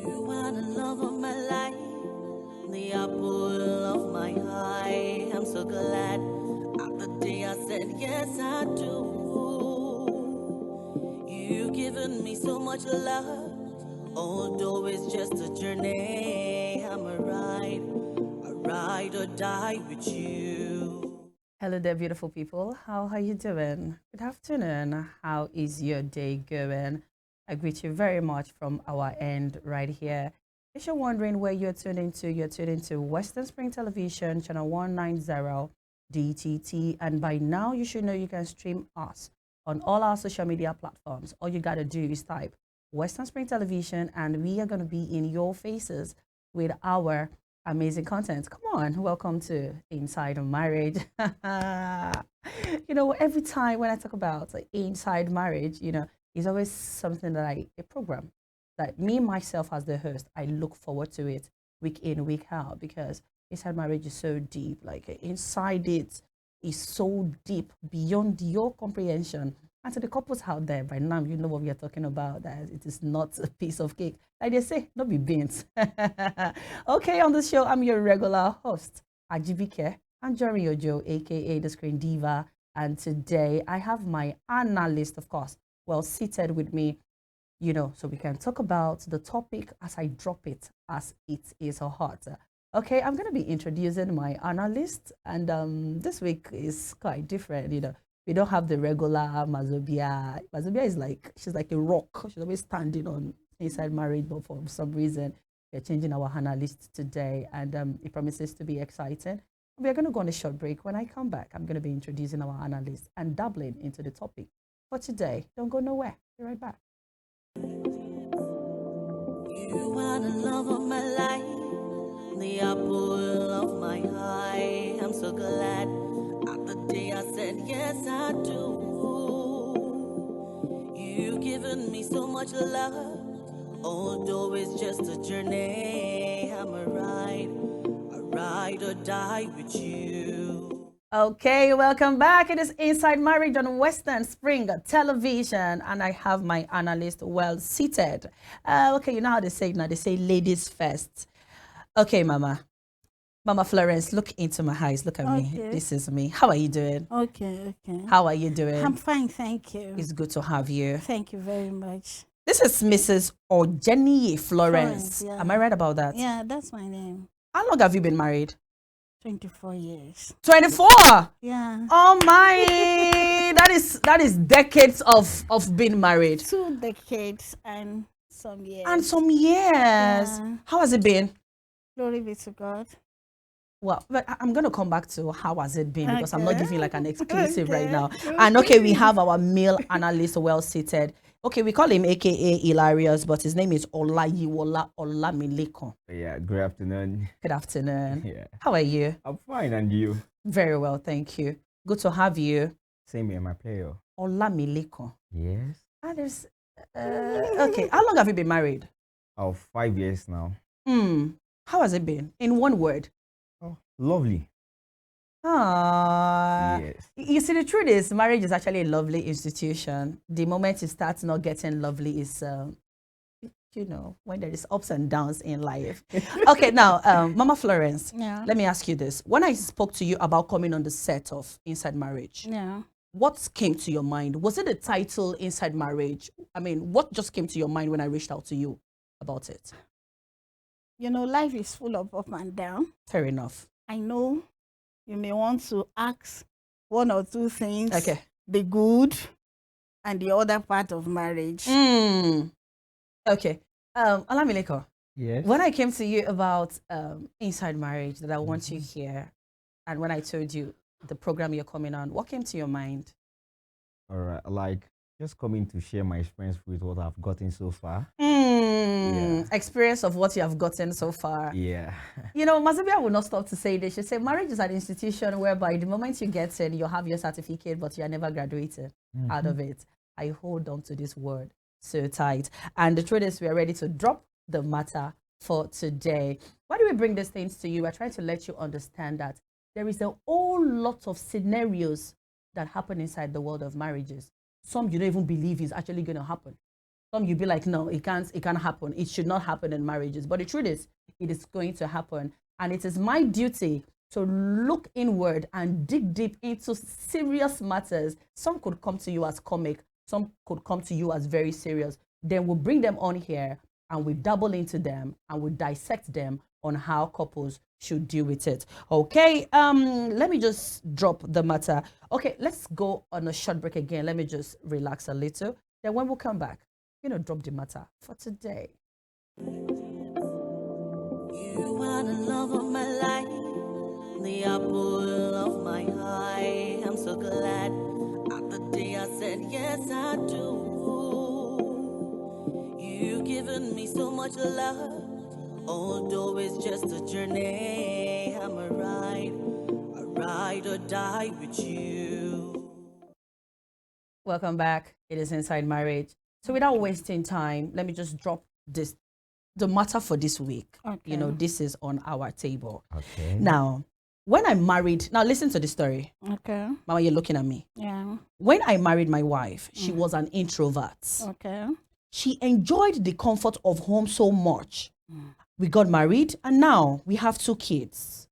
You are the love of my life, the apple of my eye. I'm so glad of the day I said yes, I do. You've given me so much love, although it's just a journey. I'm a ride or die with you. Hello there, beautiful people. How are you doing? Good afternoon. How is your day going? I greet you very much from our end right here. If you're wondering where you're tuned into Western Spring Television, channel 190 DTT. And by now, you should know you can stream us on all our social media platforms. All you got to do is type Western Spring Television, and we are going to be in your faces with our amazing content. Come on, welcome to Inside of Marriage. You know, every time when I talk about inside marriage, it's always something that a program that me myself as the host, I look forward to it week in, week out, because inside marriage is so deep. Like inside it is so deep beyond your comprehension. And to the couples out there, by now you know what we are talking about, that it is not a piece of cake. Like they say, not be beans. Okay, on the show, I'm your regular host, Ajibike, Anjorin, aka the Screen Diva. And today I have my analyst, of course, well seated with me, so we can talk about the topic as I drop it, as it is hot. Okay, I'm going to be introducing my analyst, and this week is quite different. We don't have the regular Mazobia. Mazobia is she's like a rock. She's always standing on inside marriage, but for some reason, we're changing our analyst today, and it promises to be exciting. We're going to go on a short break. When I come back, I'm going to be introducing our analyst and dabbling into the topic for today. Don't go nowhere. Be right back. You are the love of my life, the apple of my eye. I'm so glad of the day I said yes, I do. You've given me so much love, although it's just a journey. I'm a ride or die with you. Okay, welcome back. It is Inside Marriage on Western Spring Television, and I have my analyst well seated. Okay, you know how they say it now. They say ladies first. Okay, Mama Florence, look into my eyes. Look at me. This is me. How are you doing? Okay. How are you doing? I'm fine, thank you. It's good to have you. Thank you very much. This is Mrs. Ojeniyi Florence. Yeah. Am I right about that? Yeah, that's my name. How long have you been married? 24 years. 24? Yeah. Oh my, that is decades of being married. 2 decades and some years. Yeah. How has it been? Glory be to God. Well, but I'm going to come back to how has it been, because I'm not giving like an exclusive right now. Okay. And okay, we have our male analyst well seated. Okay, we call him AKA Hilarious, but his name is Olayiwola Olamilekan. Yeah, good afternoon. Good afternoon. Yeah. How are you? I'm fine, and you? Very well, thank you. Good to have you. Same here, my player. Olamilekan. Yes. That is, okay, how long have you been married? Oh, 5 years now. How has it been? In one word. Oh, lovely. Yes. You see, the truth is, marriage is actually a lovely institution. The moment it starts not getting lovely is, when there is ups and downs in life. Okay, now, Mama Florence, let me ask you this. When I spoke to you about coming on the set of Inside Marriage, what came to your mind? Was it the title Inside Marriage? I mean, what just came to your mind when I reached out to you about it? Life is full of up and down. Fair enough. I know you may want to ask one or two things. Okay. The good and the other part of marriage. Okay. Olamilekan. Yes. When I came to you about Inside Marriage, that I want you here, and when I told you the program you're coming on, what came to your mind? All right, just coming to share my experience with what I've gotten so far. Experience of what you have gotten so far. Yeah. Mazabia will not stop to say this. She said marriage is an institution whereby the moment you get in, you have your certificate, but you are never graduated out of it. I hold on to this word so tight. And the truth is, we are ready to drop the matter for today. Why do we bring these things to you? We're trying to let you understand that there is a whole lot of scenarios that happen inside the world of marriages. Some you don't even believe is actually going to happen. Some you'll be like, no, it can't happen. It should not happen in marriages. But the truth is, it is going to happen. And it is my duty to look inward and dig deep into serious matters. Some could come to you as comic, some could come to you as very serious. Then we'll bring them on here and we double into them and we dissect them on how couples should deal with it. Okay, let me just drop the matter. Okay, let's go on a short break again. Let me just relax a little. Then when we come back, drop the matter for today. You are the love of my life, the apple of my eye. I'm so glad at the day I said yes I do. You've given me so much love, although it's just a journey. I'm a ride or die with you. Welcome back. It is Inside Marriage. So without wasting time, let me just drop the matter for this week. Okay. This is on our table. Okay. Now, when I married, now listen to the story. Okay. Mama, you're looking at me. Yeah. When I married my wife, she was an introvert. Okay. She enjoyed the comfort of home so much. We got married and now we have 2 kids.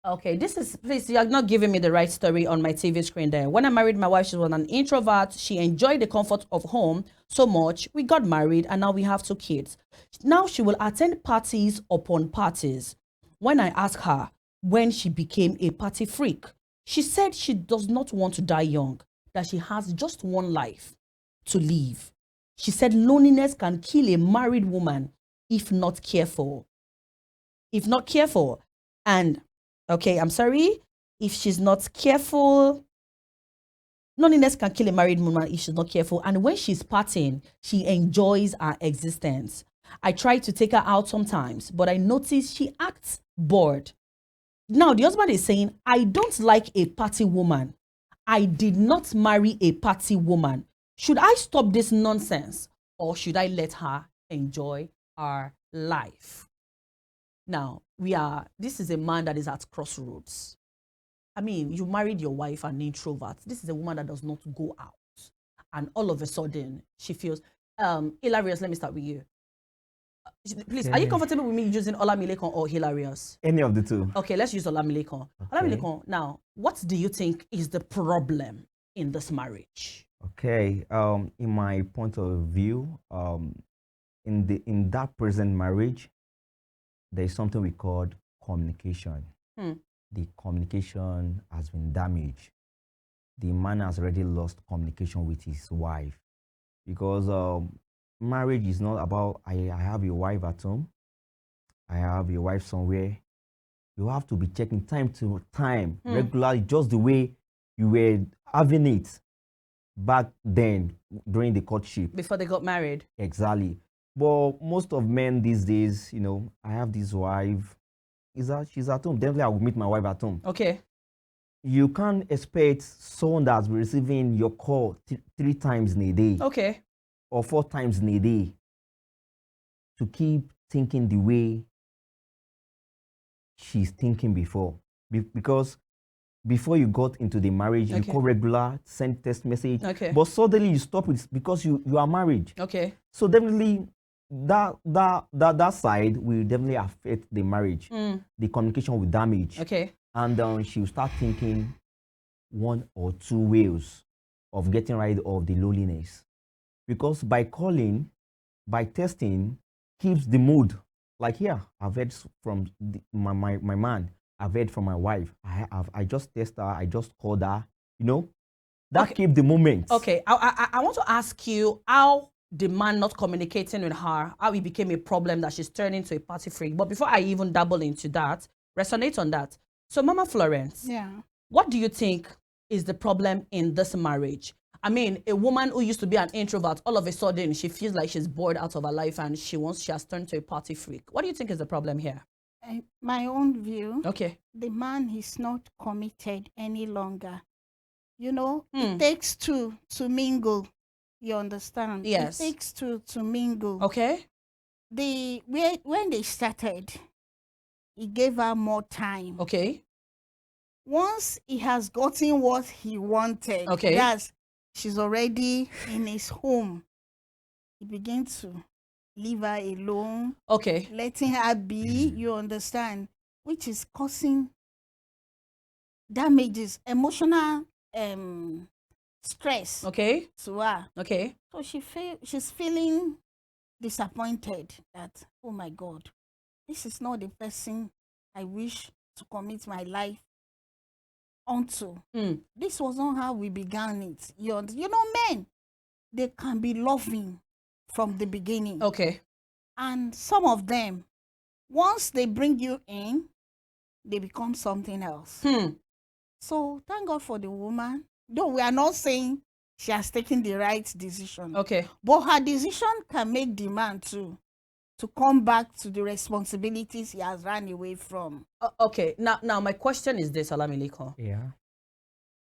Okay, please, you're not giving me the right story on my TV screen there. When I married my wife, she was an introvert. She enjoyed the comfort of home so much. We got married and now we have 2 kids. Now she will attend parties upon parties. When I ask her when she became a party freak, she said she does not want to die young, that she has just one life to live. She said loneliness can kill a married woman if not careful. And okay, I'm sorry. If she's not careful, loneliness can kill a married woman if she's not careful. And when she's partying, she enjoys her existence. I try to take her out sometimes, but I notice she acts bored. Now, the husband is saying, I don't like a party woman. I did not marry a party woman. Should I stop this nonsense or should I let her enjoy her life? Now, this is a man that is at crossroads. I mean, you married your wife, an introvert. This is a woman that does not go out. And all of a sudden, she feels, Hilarious, let me start with you. Please, are you comfortable with me using Olamilekan or Hilarious? Any of the two. Okay, let's use Olamilekan. Okay. Olamilekan, now, what do you think is the problem in this marriage? Okay, in my point of view, in that present marriage, there is something we call communication. The communication has been damaged. The man has already lost communication with his wife because marriage is not about I have a wife at home, I have a wife somewhere. You have to be checking time to time regularly, just the way you were having it back then during the courtship. Before they got married. Exactly. But most of men these days, I have this wife, she's at home. Definitely I will meet my wife at home. Okay. You can't expect someone that's receiving your call 3 times in a day. Okay. Or 4 times in a day to keep thinking the way she's thinking before. Because before you got into the marriage, you call regular, send text message. Okay. But suddenly you stop it because you are married. Okay. So definitely that side will definitely affect the marriage. The communication will damage. Okay. And she will start thinking 1 or 2 ways of getting rid of the loneliness. Because by calling, by testing, keeps the mood. Like here, I've heard from my man. I've heard from my wife. I just tested her. I just called her. That keeps the moment. Okay. I want to ask you how the man not communicating with her, how it became a problem that she's turning into a party freak. But before I even dabble into that, resonate on that. So, Mama Florence, what do you think is the problem in this marriage? I mean, a woman who used to be an introvert, all of a sudden, she feels like she's bored out of her life and she has turned to a party freak. What do you think is the problem here? My own view, okay, the man is not committed any longer. It takes 2 to mingle. You understand? Yes. It takes 2 to mingle. Okay. When they started, he gave her more time. Okay. Once he has gotten what he wanted, Okay. that's she's already in his home, he begins to leave her alone, Okay. letting her be, you understand, which is causing damages, emotional stress Okay. to her. Okay. So she's feeling disappointed that, oh my God, this is not the person I wish to commit my life onto. This was not how we began it. You know, men, they can be loving from the beginning. Okay. And some of them, once they bring you in, they become something else. So thank God for the woman. Though we are not saying she has taken the right decision. Okay. But her decision can make the man too to come back to the responsibilities he has run away from. Okay. Now my question is this, Olamilekan. Yeah.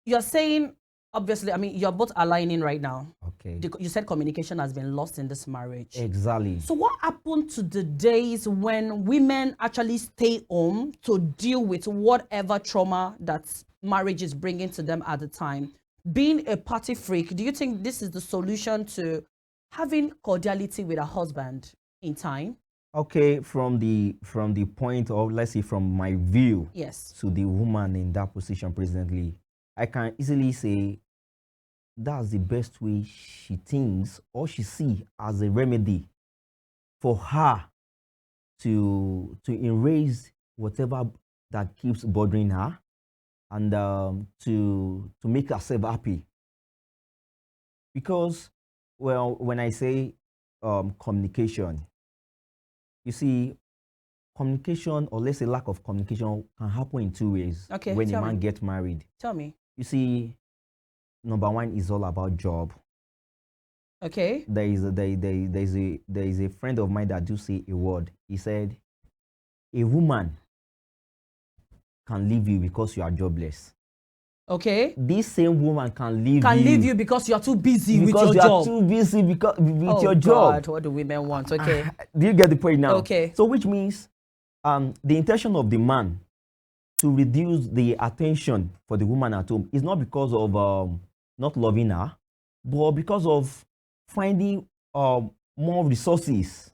You're saying, obviously, I mean, you're both aligning right now. Okay. You said communication has been lost in this marriage. Exactly. So what happened to the days when women actually stay home to deal with whatever trauma that marriage is bringing to them at the time? Being a party freak, do you think this is the solution to having cordiality with a husband in time? Okay, from the point of, let's say, from my view, Yes. to the woman in that position presently, I can easily say that's the best way she thinks or she see as a remedy for her to erase whatever that keeps bothering her, and to make herself happy. Because, well, when I say communication, you see, communication, or let's say lack of communication, can happen in two ways. Okay, when a tell man me. gets married. Tell me. You see, number one is all about job. Okay. There is a friend of mine that do say a word. He said, a woman can leave you because you are jobless. Okay. This same woman can leave you because you're too busy with because your you job. are too busy with Oh your God, job. what do women want? Okay. Do you get the point now? Okay. So which means the intention of the man to reduce the attention for the woman at home is not because of not loving her, but because of finding more resources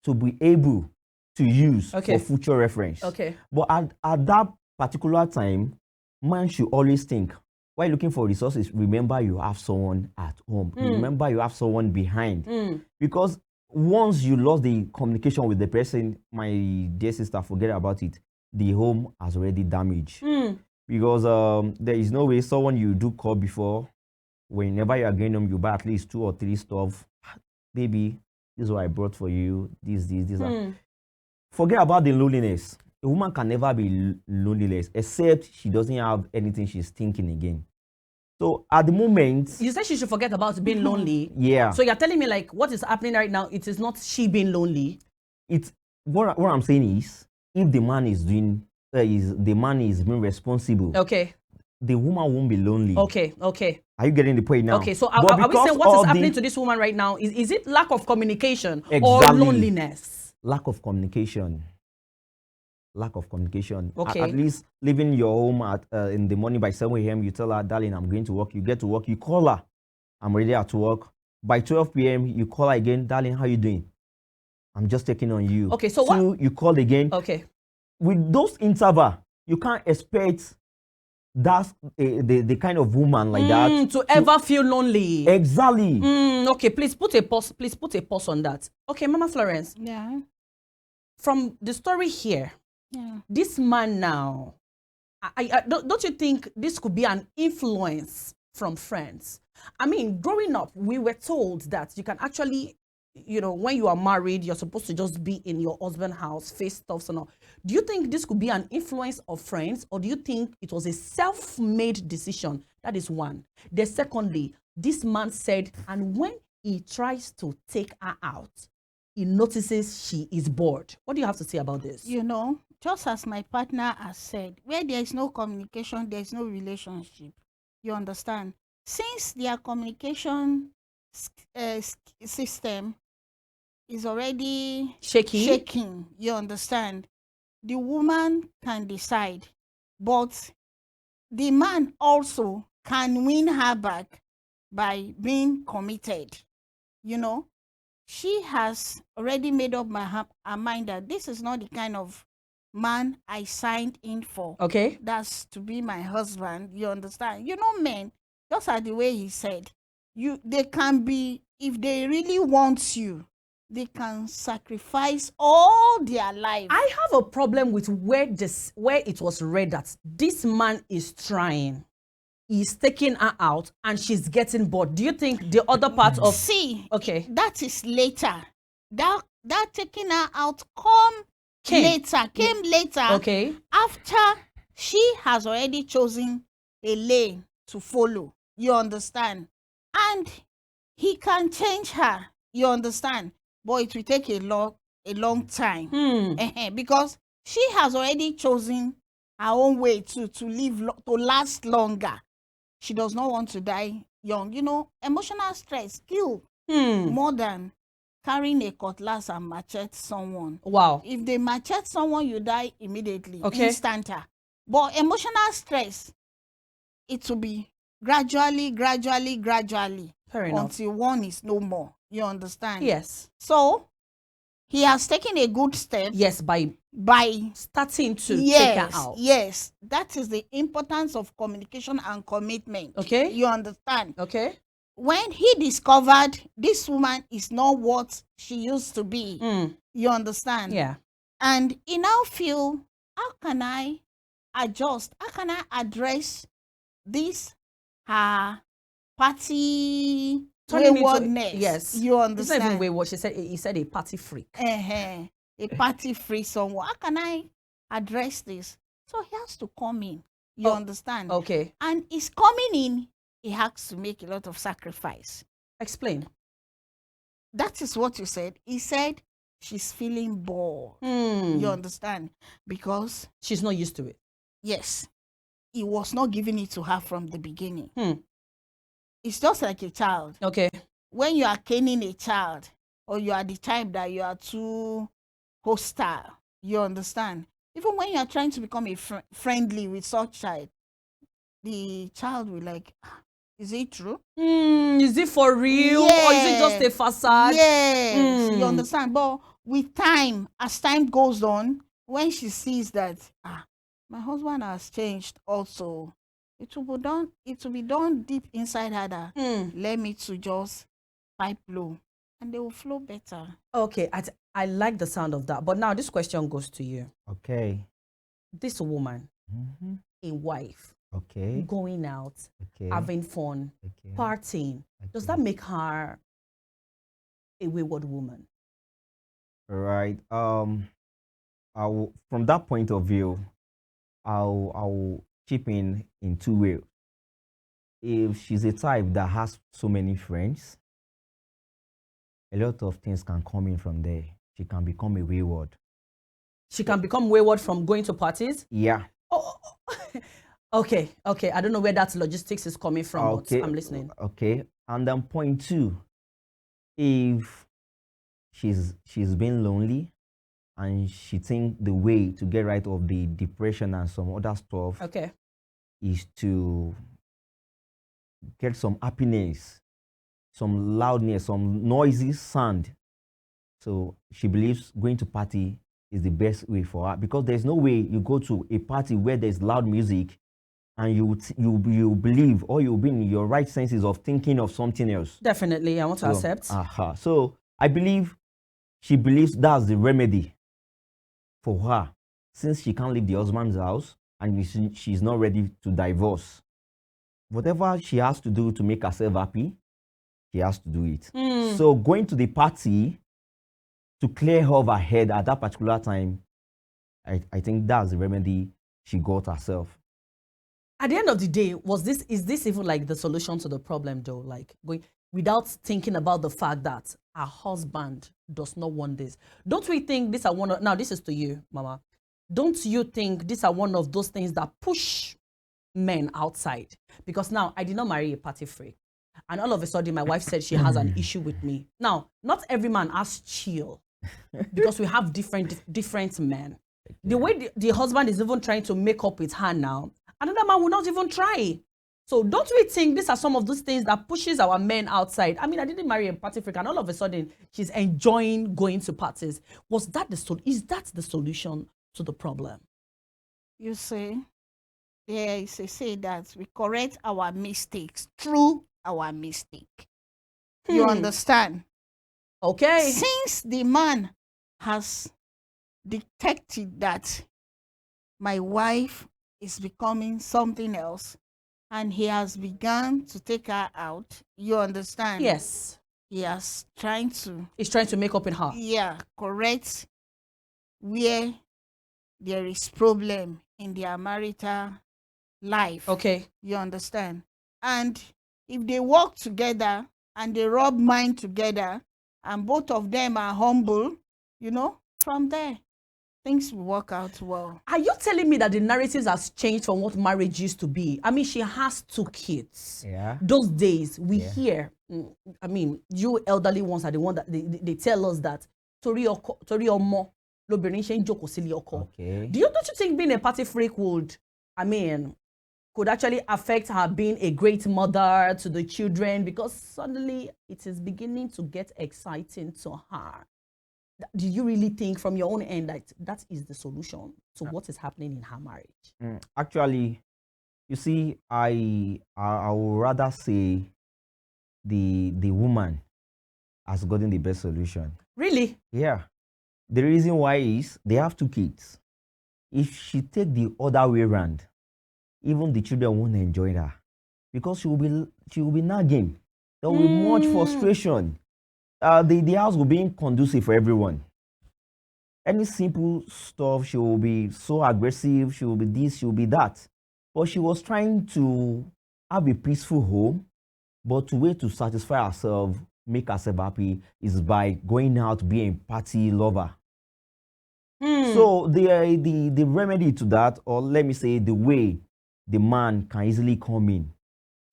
to be able to use Okay. for future reference. Okay. But at that particular time, man should always think, while looking for resources, remember you have someone at home. Remember you have someone behind. Because once you lost the communication with the person, my dear sister, forget about it. The home has already damaged. Because there is no way someone you do call before, whenever you are going home, you buy at least 2 or 3 stuff. Baby, this is what I brought for you. This. Forget about the loneliness. A woman can never be loneliness except she doesn't have anything she's thinking again. So at the moment, you said she should forget about being lonely. Yeah. So you're telling me, like, what is happening right now? It is not she being lonely. It's what I'm saying is, if the man is doing the man is being responsible. Okay. The woman won't be lonely. Okay. Okay. Are you getting the point now? Okay. So are we saying what is happening to this woman right now? Is it lack of communication or loneliness? Lack of communication. Lack of communication. Okay. At least leaving your home at in the morning by 7 a.m., you tell her, darling, I'm going to work. You get to work, you call her, I'm ready at work. By 12 p.m., you call her again, darling, how you doing? I'm just checking on you. Okay, so what? You call again. Okay. With those interval, you can't expect that's the kind of woman like that to ever feel lonely. Exactly. Okay, please put a pause. Please put a pause on that. Okay, Mama Florence. Yeah. From the story here, this man now, don't you think this could be an influence from friends? I mean, growing up, we were told that you can actually, you know, when you are married, you're supposed to just be in your husband's house, face stuff and all. Do you think this could be an influence of friends, or do you think it was a self-made decision? That is one. Then secondly, this man said, and when he tries to take her out, he notices she is bored. What do you have to say about this? You know, just as my partner has said, where there is no communication, there is no relationship. You understand? Since their communication system is already shaking, you understand? The woman can decide But the man also can win her back by being committed. You know, she has already made up her mind that this is not the kind of man I signed in for. Okay. That's to be my husband. You understand? You know, men, just like the way he said, they can be, if they really want you, they can sacrifice all their life. I have a problem with where it was read that this man is trying. He's taking her out and she's getting bored. Do you think the other part of okay, that is later. That taking her out came later. Okay. After she has already chosen a lane to follow. You understand? And he can change her. You understand? But it will take a long time. Because she has already chosen her own way to live to last longer. She does not want to die young. You know, emotional stress kill more than carrying a cutlass and machete someone. Wow. If they machete someone, you die immediately. Okay. Instanta. But emotional stress, it will be gradually Fair enough. until one is no more. You understand? Yes. So he has taken a good step. Yes, by starting to take her out. Yes, that is the importance of communication and commitment. Okay. You understand? Okay. When he discovered this woman is not what she used to be, you understand? Yeah. And he now feel, how can I adjust? How can I address this her party waywardness? Yes. You understand? It's not even wayward. He said a party freak. A party free someone. How can I address this? So he has to come in. You understand? Okay. And he's coming in, he has to make a lot of sacrifice. Explain. That is what you said. He said she's feeling bored. You understand? Because she's not used to it. Yes. He was not giving it to her from the beginning. It's just like a child. Okay. When you are caning a child, or you are the type that you are too hostile, you understand? Even when you are trying to become friendly with such child, the child will like, is it true? Is it for real? Or is it just a facade? Yes, you understand? But with time, as time goes on, when she sees that, my husband has changed also, it will be done deep inside her that, let me to just pipe low, and they will flow better. Okay, I like the sound of that. But now this question goes to you. Okay. This woman, a wife, going out, having fun, partying, does that make her a wayward woman? Right. From that point of view, I'll chip in two ways. If she's a type that has so many friends, a lot of things can come in from there. She can become a wayward. She can become wayward from going to parties? Yeah. Okay. I don't know where that logistics is coming from, but I'm listening. Okay. And then point two, if she's been lonely and she think the way to get rid of the depression and some other stuff is to get some happiness, some loudness, some noisy sound. So she believes going to party is the best way for her, because there's no way you go to a party where there's loud music and you believe, or you'll be in your right senses of thinking of something else. Definitely, I want to accept. So I believe she believes that's the remedy for her, since she can't leave the husband's house and she's not ready to divorce. Whatever she has to do to make herself happy, she has to do it. So going to the party to clear her of her head at that particular time, I think that's the remedy she got herself. At the end of the day, is this even like the solution to the problem though? Like going without thinking about the fact that her husband does not want this. Don't we think these are now this is to you, Mama. Don't you think these are one of those things that push men outside? Because now I did not marry a party freak. And all of a sudden my wife said she has an issue with me. Now, not every man has chill because we have different men. The way the husband is even trying to make up with her now, another man will not even try. So don't we think these are some of those things that pushes our men outside? I mean, I didn't marry a party freak, and all of a sudden she's enjoying going to parties. Was that is that the solution to the problem? You see, there is a say that we correct our mistakes through our mistake. You understand? Okay. Since the man has detected that my wife is becoming something else, and he has begun to take her out, you understand? Yes. He has trying to. He's trying to make up in her. Yeah, correct where there is problem in their marital life. Okay. You understand? And if they work together and they rub mind together and both of them are humble, you know, from there, things will work out well. Are you telling me that the narratives has changed from what marriage used to be? I mean, she has 2 kids. Yeah. Those days we hear, I mean, you elderly ones are the one that they tell us that Tori omo lobìnrin ṣe ń jókòó sílé ọkọ. Okay. Don't you think being a party freak would, I mean, could actually affect her being a great mother to the children, because suddenly it is beginning to get exciting to her? Do you really think from your own end that that is the solution to what is happening in her marriage? Actually, you see, I would rather say the woman has gotten the best solution. Really? Yeah. The reason why is they have 2 kids. If she take the other way around, even the children won't enjoy her, because she will be nagging. There will be much frustration. The house will be conducive for everyone. Any simple stuff, she will be so aggressive, she will be this, she will be that. But she was trying to have a peaceful home, but the way to satisfy herself, make herself happy, is by going out, being a party lover. So the remedy to that, or let me say the way the man can easily come in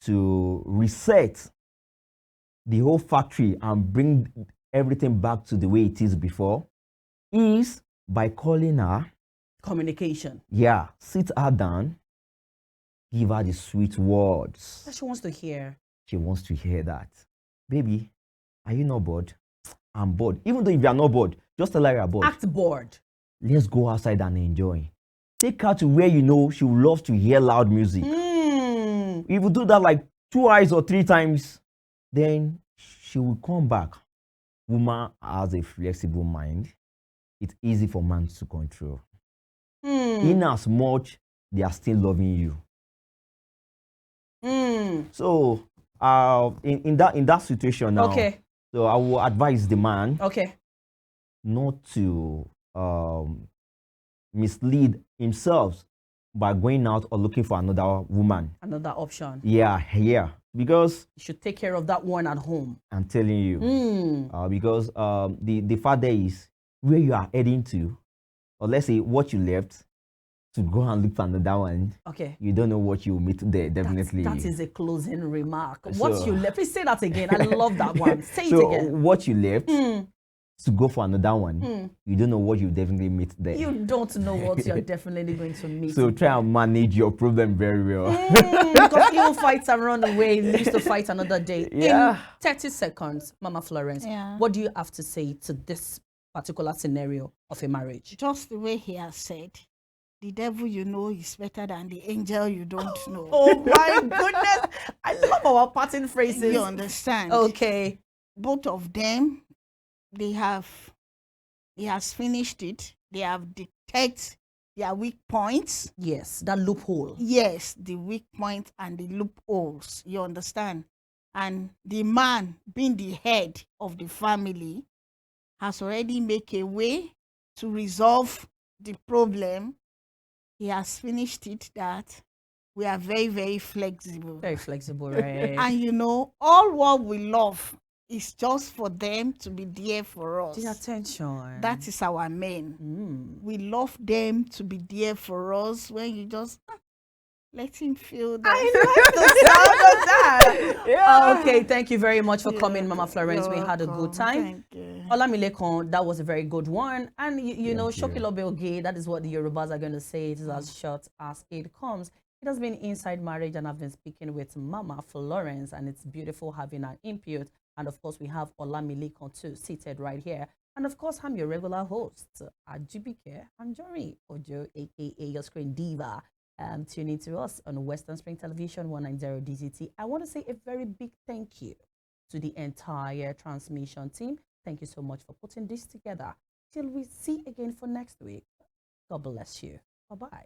to reset the whole factory and bring everything back to the way it is before, is by calling her. Communication. Yeah, sit her down, give her the sweet words. That she wants to hear. She wants to hear that. Baby, are you not bored? I'm bored. Even though if you are not bored, just tell her you're bored. Act bored. Let's go outside and enjoy. Take her to where you know she would love to hear loud music. If you do that like 2 hours or 3 times, then she will come back. Woman has a flexible mind. It's easy for man to control. In as much they are still loving you. So in that situation now, Okay. so I will advise the man not to mislead himself by going out or looking for another woman. Another option. Yeah, because you should take care of that one at home. I'm telling you, because the fact there is where you are heading to, or let's say what you left, to go and look for another one. Okay. You don't know what you will meet there, definitely. That is a closing remark. What you left, please say that again. I love that one. Say it again. What you left to go for another one, you don't know what you definitely meet there. You don't know what you're definitely going to meet. So try and manage your problem very well. Because evil fights and run away, leaves to fight another day. In 30 seconds, Mama Florence, what do you have to say to this particular scenario of a marriage? Just the way he has said, the devil you know is better than the angel you don't know. Oh my goodness. I love our parting phrases. You understand? Okay. Both of them, he has finished it. They have detected their weak points. Yes, that loophole. Yes, the weak points and the loopholes. You understand? And the man, being the head of the family, has already made a way to resolve the problem. He has finished it that we are very, very flexible. Very flexible, right? And you know, all what we love is just for them to be there for us. The attention. That is our men. We love them to be there for us when you just let him feel that. I like the sound of that. Okay, thank you very much for coming, Mama Florence. We had a good time. Thank you. Olamilekan, that was a very good one. And you know, Thank you. Shokilobe Oge, that is what the Yorubas are going to say. It is as short as it comes. It has been Inside Marriage, and I've been speaking with Mama Florence, and it's beautiful having her input. And of course, we have Olamilekan too, seated right here. And of course, I'm your regular host, Ajibike Anjorin Ojo, aka your screen diva. Tuning to us on Western Spring Television 190 DZT. I want to say a very big thank you to the entire transmission team. Thank you so much for putting this together. Till we see again for next week. God bless you. Bye-bye.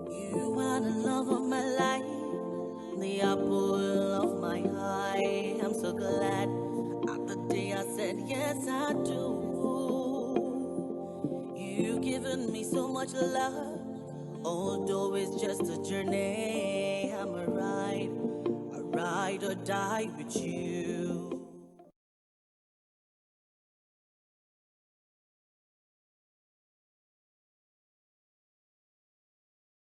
You are the love of my life, the apple of my eye. I'm so glad at the day I said yes, I do. You've given me so much love, although it's just a journey. I'm a ride or die with you.